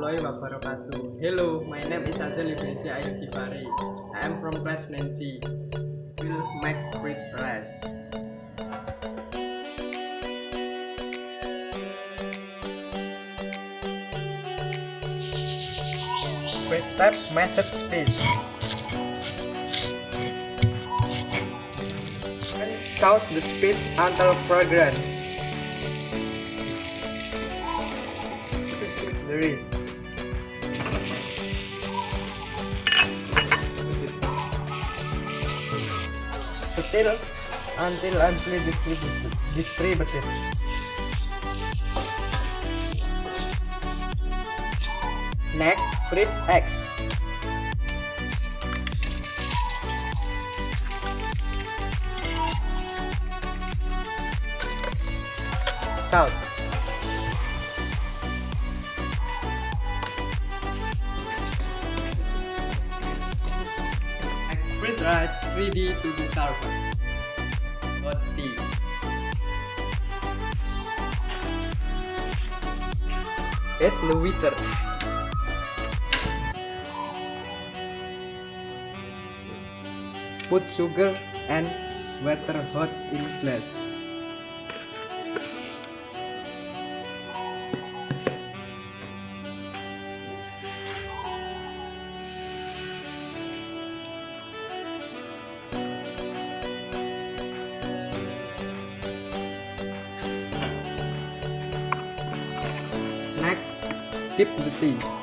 warahmatullahi wabarakatuh. Hello, my name is Azel Hibrizi. I am from class Nasi. Will make fried rice. First step, measure space. Count the space until fragrant. There is. Details until amply distributed. Next, fried eggs. Salt. Fried rice ready to be served. Hot tea. Add the water. Put sugar and water hot in glass. Next, dip the tea.